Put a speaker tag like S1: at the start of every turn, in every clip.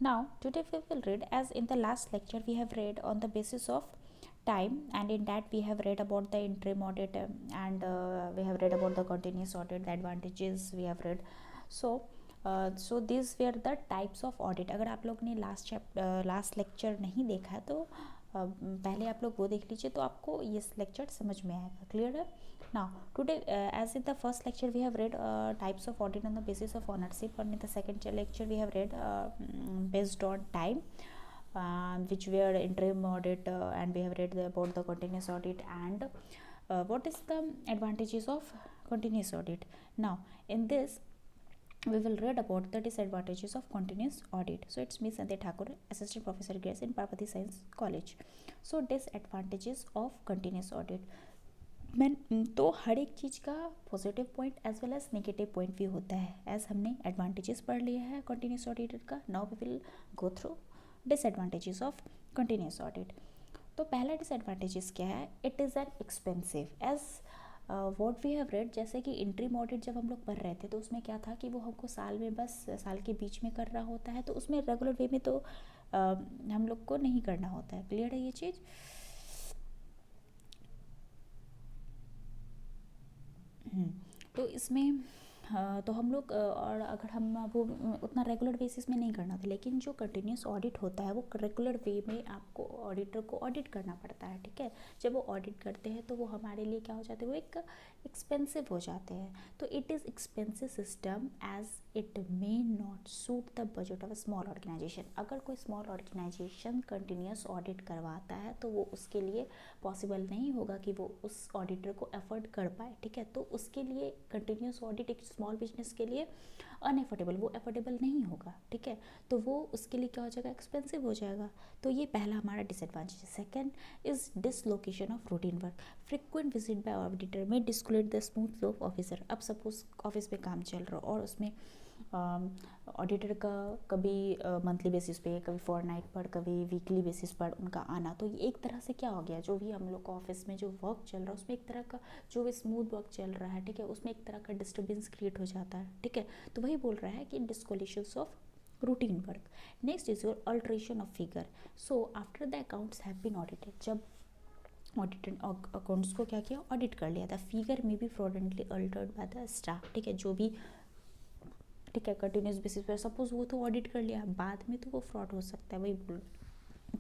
S1: Now, today we will read, as in the last lecture we have read on the basis of time, and in that we have read about the interim audit, and we have read about the continuous audit, the advantages we have read. So these were the types of audit. अगर आप लोग ने last lecture नहीं देखा है तो पहले आप लोग वो देख लीजिए, तो आपको ये लेक्चर समझ में आएगा. क्लियर है? Now, today, as in the first lecture, we have read types of audit on the basis of ownership, and in the second lecture, we have read based on time, which were interim audit, and we have read about the continuous audit, and what is the advantages of continuous audit. Now, in this, we will read about the disadvantages of continuous audit. So it's me Sandhya Thakur, assistant professor Grace in Parvati Science College. So disadvantages of continuous audit. मैं तो हर एक चीज़ का positive point as well as negative point भी होता है. As हमने advantages पढ़ लिया है कंटिन्यूस ऑडिटर का, now we will go through disadvantages of continuous audit. तो पहला डिसएडवांटेजेस क्या है? It is an expensive as what we have read. जैसे कि इंट्रीम ऑडिट जब हम लोग पढ़ रहे थे तो उसमें क्या था कि वो हमको साल में बस साल के बीच में कर रहा होता है, तो उसमें रेगुलर वे में तो हम लोग को नहीं करना होता है. क्लियर है ये चीज़? तो इसमें तो हम लोग और अगर हम वो उतना रेगुलर बेसिस में नहीं करना था, लेकिन जो कंटिन्यूस ऑडिट होता है वो रेगुलर वे में आपको ऑडिटर को ऑडिट करना पड़ता है. ठीक है? जब वो ऑडिट करते हैं तो वो हमारे लिए क्या हो जाते हैं, वो एक एक्सपेंसिव हो जाते हैं. तो it is expensive system as it may not suit the budget of a small organisation. अगर कोई स्मॉल ऑर्गेनाइजेशन कंटिन्यूस ऑडिट करवाता है तो वो उसके लिए पॉसिबल नहीं होगा कि वो उस ऑडिटर को अफोर्ड कर पाए. ठीक है? तो उसके लिए कंटिन्यूस ऑडिट एक स्मॉल बिजनेस के लिए अनएफोर्डेबल, वो अफोर्डेबल नहीं होगा. ठीक है? तो वो उसके लिए क्या हो जाएगा, एक्सपेंसिव हो जाएगा. तो ये पहला हमारा डिसएडवांटेज है. Second is dislocation of routine work. Frequent visit by auditor में dislocate the smooth flow of officer. अब सपोज ऑफिस में काम चल रहा और उसमें ऑडिटर का कभी मंथली बेसिस पे, कभी फॉरनाइट पर, कभी वीकली बेसिस पर उनका आना, तो ये एक तरह से क्या हो गया, जो भी हम लोग का ऑफिस में जो वर्क चल रहा है उसमें एक तरह का जो भी स्मूथ वर्क चल रहा है, ठीक है, उसमें एक तरह का डिस्टर्बेंस क्रिएट हो जाता है. ठीक है? तो वही बोल रहा है कि dislocations of routine work. Next is your alteration of figure. So after the accounts have been audited, जब ऑडिटेड अकाउंट्स को क्या किया, ऑडिट कर लिया था, फिगर में be fraudulently altered by the staff. ठीक है? जो भी, ठीक है, कंटिन्यूस बेसिस पर सपोज वो तो ऑडिट कर लिया, बाद में तो वो फ्रॉड हो सकता है. वही बोल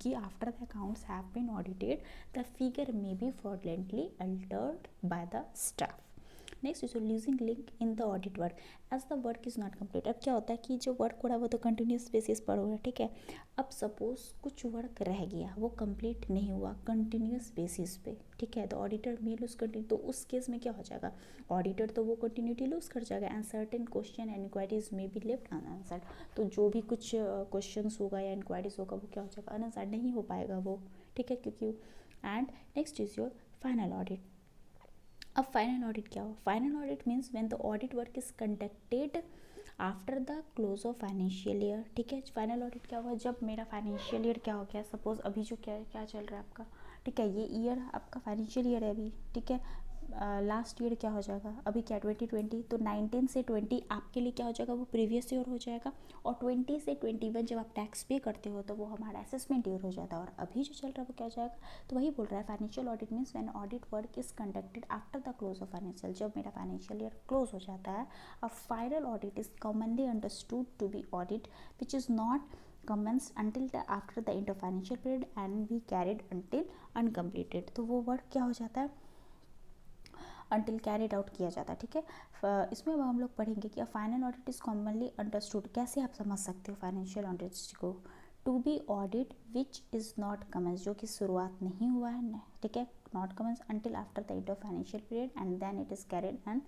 S1: कि after the accounts have been audited the figure may be fraudulently altered by the staff. Next is losing link in the audit work as the work is not complete. अब क्या होता है कि जो वर्क हो रहा है वो तो कंटिन्यूस बेसिस पर हो रहा है. ठीक है? अब सपोज कुछ वर्क रह गया, वो कंप्लीट नहीं हुआ कंटिन्यूस बेसिस पे. ठीक है? तो ऑडिटर में लूज कंटिन्यू, तो उस केस में क्या हो जाएगा, ऑडिटर तो वो कंटिन्यूटी लूज कर जाएगा and certain question and inquiries may be left unanswered. तो जो भी कुछ क्वेश्चंस होगा या इंक्वायरीज होगा वो क्या हो जाएगा, अनआंसर्ड नहीं हो पाएगा वो. ठीक है? क्योंकि and next is your final audit. अब फाइनल ऑडिट क्या हो? Final audit means when the audit work is conducted after the close of financial year. ठीक है? फाइनल ऑडिट क्या हुआ, जब मेरा फाइनेंशियल ईयर क्या हो गया, सपोज अभी जो क्या क्या चल रहा है आपका, ठीक है, ये ईयर आपका फाइनेंशियल ईयर है अभी. ठीक है? लास्ट ईयर क्या हो जाएगा, अभी क्या 2020, तो 19 से 20 आपके लिए क्या हो जाएगा, वो प्रीवियस ईयर हो जाएगा. और 20 से 21 जब आप टैक्स पे करते हो तो वो हमारा असेसमेंट ईयर हो जाता है. और अभी जो चल रहा है वो क्या हो जाएगा, तो वही बोल रहा है financial audit means when audit work is conducted after the close of financial. जब मेरा फाइनेंशियल ईयर क्लोज हो जाता है. A final audit is commonly understood to be audit which is not commenced until the after the end of financial period and be carried until uncompleted. तो वो work क्या हो जाता है, अनटिल कैरिड आउट किया जाता है. ठीक है? इसमें अब हम लोग पढ़ेंगे कि final audit is commonly understood. कैसे आप समझ सकते हो फाइनेंशियल ऑडिट को, to be audit which is not commence, जो कि शुरुआत नहीं हुआ है. ठीक है? Not commence until after the end of financial period and then it is carried and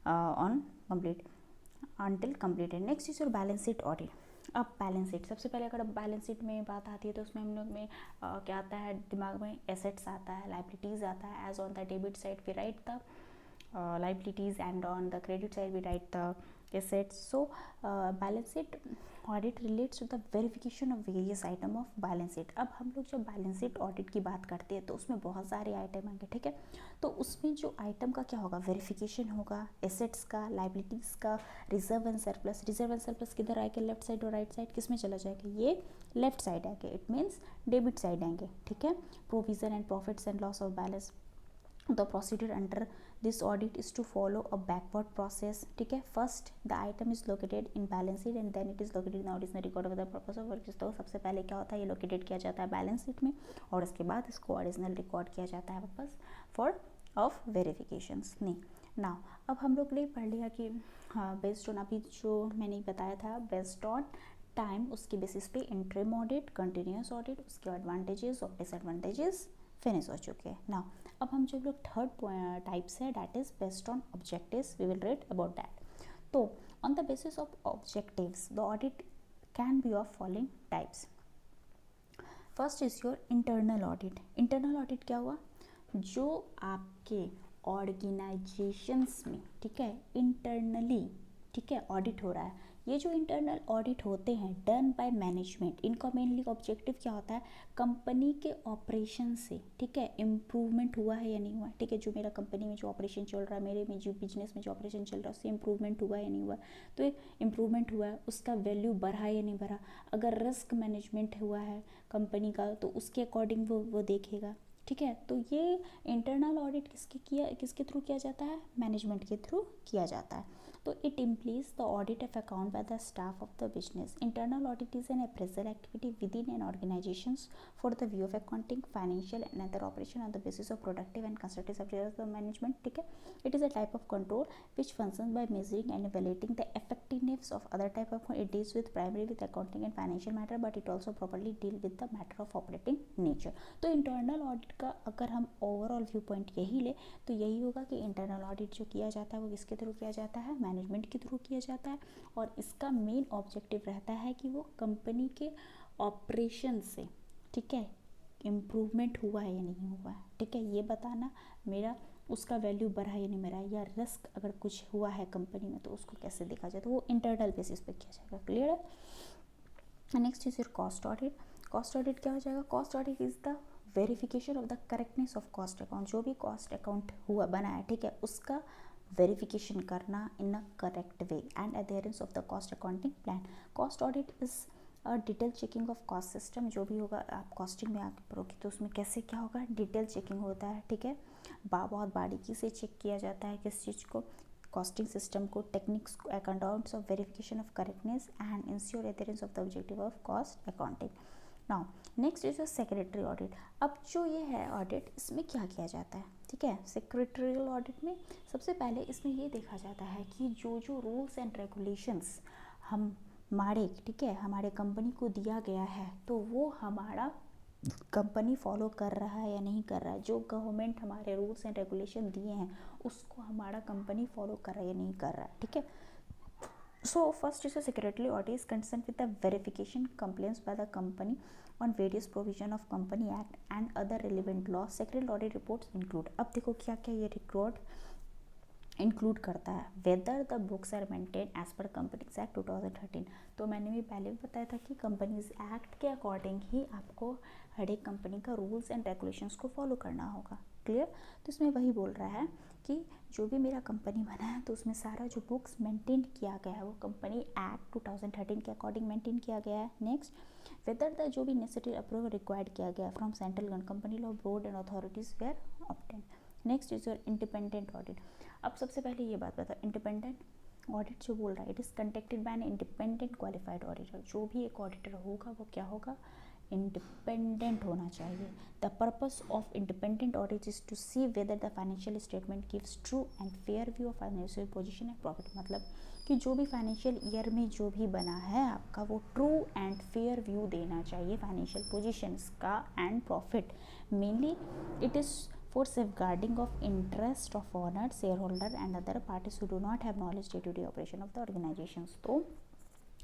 S1: on complete until completed. Next is your balance sheet audit. अब balance sheet, सबसे पहले अगर बैलेंस शीट में बात आती है तो उसमें हम लोग में क्या आता है दिमाग में, एसेट्स आता है, लाइबिलिटीज़ आता है. As on the debit side we write the liabilities and on the credit side we write the assets. So balance sheet audit relates to the verification of various item of balance sheet. अब हम लोग जब balance sheet audit की बात करते हैं तो उसमें बहुत सारे आइटम आएंगे, ठीक है। तो उसमें जो आइटम का क्या होगा, वेरिफिकेशन होगा, एसेट्स का, लाइबिलिटीज़ का, reserve and surplus. Reserve and surplus किधर आएगा, लेफ्ट साइड और राइट साइड, किस में चला जाएगा, ये लेफ्ट साइड आएंगे, इट मीन्स डेबिट साइड आएंगे, ठीक है। Provision and profits and loss of balance, the procedure under this audit is to follow a backward process, ठीक है। First the item is located in balance sheet and then it is located in additional record of the purpose of work. तो सबसे पहले क्या होता है, ये located किया जाता है बैलेंस शीट में और उसके बाद इसको ऑडिशनल रिकॉर्ड किया जाता है वापस फॉर ऑफ वेरिफिकेशंस। नहीं नाउ अब हम लोग ने पढ़ लिया कि हाँ बेस्ड ऑन, अभी जो मैंने बताया था बेस्ड ऑन टाइम, उसके बेसिस पे इंटरिम ऑडिट, कंटिन्यूस ऑडिट, उसके एडवांटेजेस और डिसएडवांटेजेस फिनिश हो चुके हैं। नाउ अब हम जो लोग थर्ड टाइप्स है, that is based on objectives, we will read about that. तो on the basis of objectives the audit can be of following types. First is your internal audit. Internal audit क्या हुआ, जो आपके organisations में, ठीक है, internally, ठीक है, ऑडिट हो रहा है। ये जो इंटरनल ऑडिट होते हैं डन बाय मैनेजमेंट, इनका मेनली ऑब्जेक्टिव क्या होता है, कंपनी के ऑपरेशन से, ठीक है, इम्प्रूवमेंट हुआ है या नहीं हुआ, ठीक है। जो मेरा कंपनी में जो ऑपरेशन चल रहा है, मेरे में जो बिजनेस में जो ऑपरेशन चल रहा है उससे इम्प्रूवमेंट हुआ है या नहीं हुआ, तो इम्प्रूवमेंट हुआ है, उसका वैल्यू बढ़ा या नहीं बढ़ा। अगर रिस्क मैनेजमेंट हुआ है कंपनी का तो उसके अकॉर्डिंग वो देखेगा, ठीक है। तो ये इंटरनल ऑडिट किसके थ्रू किया जाता है, मैनेजमेंट के थ्रू किया जाता है। तो it implies the audit of account by the staff of the business. Internal audit is an appraisal activity within an organizations for the view of accounting, financial and other operation on the basis of productive and constructive subject of the management, ठीक है। It is a type of control which functions by measuring and evaluating the effectiveness of other type of, it deals with primarily with accounting and financial matter but it also properly deal with the matter of operating nature। तो internal audit का अगर हम overall view point यही ले तो यही होगा कि इंटरनल ऑडिट जो किया जाता है वो किसके थ्रू किया जाता है, मैनेजमेंट के थ्रू किया जाता है और इसका मेन ऑब्जेक्टिव रहता है कि वो कंपनी के ऑपरेशन से, ठीक है, इम्प्रूवमेंट हुआ है या नहीं हुआ है, ठीक है, ये बताना, मेरा उसका वैल्यू बढ़ा या नहीं बढ़ा, या रिस्क अगर कुछ हुआ है कंपनी में तो उसको कैसे देखा जाए, तो वो इंटरनल बेसिस पे किया जाएगा। क्लियर है। Next is your cost audit. Cost audit क्या हो जाएगा, cost audit is the verification of the correctness of cost account. जो भी कॉस्ट अकाउंट हुआ बना है, ठीक है, उसका वेरिफिकेशन करना in a correct way and adherence of the cost accounting plan. Cost audit is a detail checking of cost system. जो भी होगा आप कॉस्टिंग में आगे पढ़ोगे तो उसमें कैसे क्या होगा, डिटेल चेकिंग होता है, ठीक है, बहुत बारीकी से चेक किया जाता है किस चीज़ को, कॉस्टिंग सिस्टम को, टेक्निक्स को, accounts of verification of correctness and ensure adherence of the objective of cost accounting. Now next is a secretary audit. अब जो ये है ऑडिट, इसमें क्या किया जाता है, ठीक है, सेक्रेटरियल ऑडिट में सबसे पहले इसमें ये देखा जाता है कि जो रूल्स एंड रेगुलेशंस हमारे, ठीक है, हमारे कंपनी को दिया गया है तो वो हमारा कंपनी फॉलो कर रहा है या नहीं कर रहा है। जो गवर्नमेंट हमारे रूल्स एंड रेगुलेशन दिए हैं उसको हमारा कंपनी फॉलो कर रहा है या नहीं कर रहा है, ठीक है। So first is a secretary audit is concerned with the verification compliance by the company on various provision of Company Act and other relevant laws. Secretarial audit reports include, अब देखो क्या क्या ये रिकॉर्ड इंक्लूड करता है, whether the books are maintain as per companies act 2013। तो मैंने भी पहले भी बताया था कि कंपनीज एक्ट के अकॉर्डिंग ही आपको हर एक कंपनी का रूल्स एंड रेगुलेशंस को फॉलो करना होगा। क्लियर। तो इसमें वही बोल रहा है कि जो भी मेरा कंपनी बना है तो उसमें सारा जो बुक्स मेंटेन किया गया है वो कंपनी एक्ट 2013 के अकॉर्डिंग मेंटेन किया गया है। नेक्स्ट, वेदर द जो भी नेसेसरी अप्रूवल रिक्वायर्ड किया गया from central government, company law, board and authorities were obtain. Next is your independent audit. अब सबसे पहले ये बात बताओ, इंडिपेंडेंट ऑडिट जो बोल रहा है, it is conducted by an independent qualified auditor. जो भी एक ऑडिटर होगा वो क्या होगा, इंडिपेंडेंट होना चाहिए। The purpose of independent audit is to see whether the financial statement gives true and fair view of financial position and profit. मतलब कि जो भी फाइनेंशियल ईयर में जो भी बना है आपका वो ट्रू एंड फेयर व्यू देना चाहिए फाइनेंशियल पोजीशंस का and profit. Mainly it is for safeguarding of interest of owners, shareholder and other parties who do not have knowledge day-to-day operation of the organizations। तो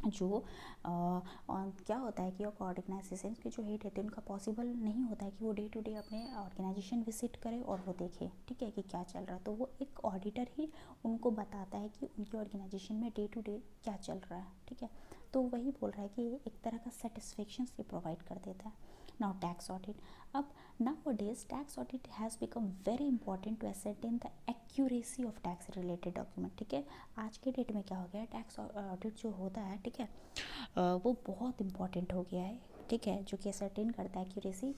S1: जो क्या होता है कि organisation के जो हेड रहते हैं उनका पॉसिबल नहीं होता है कि वो डे टू डे अपने ऑर्गेनाइजेशन विजिट करे और वो देखे, ठीक है, कि क्या चल रहा है। तो वो एक ऑडिटर ही उनको बताता है कि उनके ऑर्गेनाइजेशन में डे टू डे क्या चल रहा है, ठीक है। तो वही बोल रहा है कि एक तरह का सेटिस्फेक्शन से प्रोवाइड कर देता है। Now tax audit. अब nowadays tax audit has become very important to ascertain the accuracy of tax related document, ठीक है। आज के डेट में क्या हो गया है, टैक्स ऑडिट जो होता है, ठीक है, वो बहुत इंपॉर्टेंट हो गया है, ठीक है, जो कि असरटेन करता है एक्यूरेसी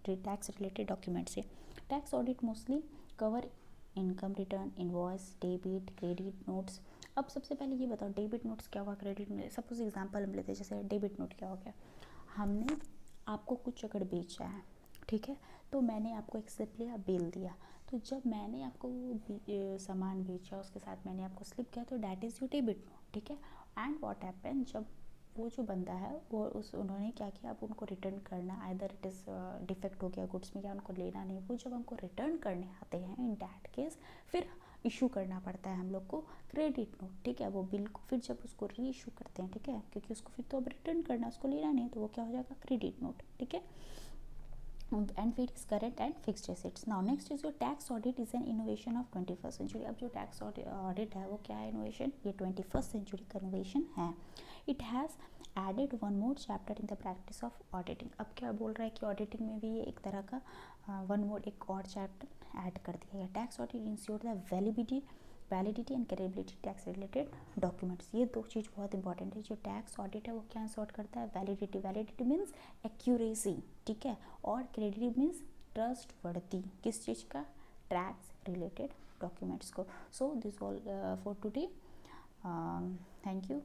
S1: टैक्स रिलेटेड डॉक्यूमेंट से। Tax audit mostly cover income return, invoice, debit, credit notes. अब सबसे पहले ये बताओ डेबिट नोट्स क्या हुआ, क्रेडिट नोट। सपोज एग्जांपल हम लेते हैं, जैसे डेबिट नोट क्या हो गया, हमने आपको कुछ अगर बेचा है, ठीक है, तो मैंने आपको एक स्लिप लिया, बिल दिया। तो जब मैंने आपको वो सामान बेचा, उसके साथ मैंने आपको स्लिप किया, तो that is your debit note, ठीक है। एंड व्हाट हैपन, जब वो जो बंदा है वो उन्होंने क्या किया, अब उनको रिटर्न करना, आइदर इट इज़ डिफेक्ट हो गया गुड्स में या उनको लेना नहीं, वो जब हमको रिटर्न करने आते हैं, इन डैट केस फिर इशू करना पड़ता है हम लोग को क्रेडिट नोट, ठीक है। वो बिल को फिर जब उसको री इशू करते हैं, ठीक है, क्योंकि उसको फिर तो अब रिटर्न करना, उसको लेना नहीं है, तो वो क्या हो जाएगा, क्रेडिट नोट, ठीक है। एंड फिर is current and fixed assets. Now next is your tax audit is an innovation of 21st century. अब जो टैक्स ऑडिट है वो क्या है, इनोवेशन, ये 21st सेंचुरी का इनोवेशन है। It has added one more chapter in the practice of auditing. अब क्या बोल रहा है कि ऑडिटिंग में भी ये एक तरह का वन मोर एक और चैप्टर ऐड कर दिया गया। Tax audit ensure the validity and credibility tax related documents. ये दो चीज़ बहुत इंपॉर्टेंट है। जो टैक्स ऑडिट है वो क्या सॉर्ट करता है, वैलिडिटी। वैलिडिटी मीन्स एक्यूरेसी, ठीक है, और क्रेडिबिलिटी मीन्स ट्रस्ट वर्दी, किस चीज़ का, टैक्स रिलेटेड डॉक्यूमेंट्स को। So this all for today. Thank you.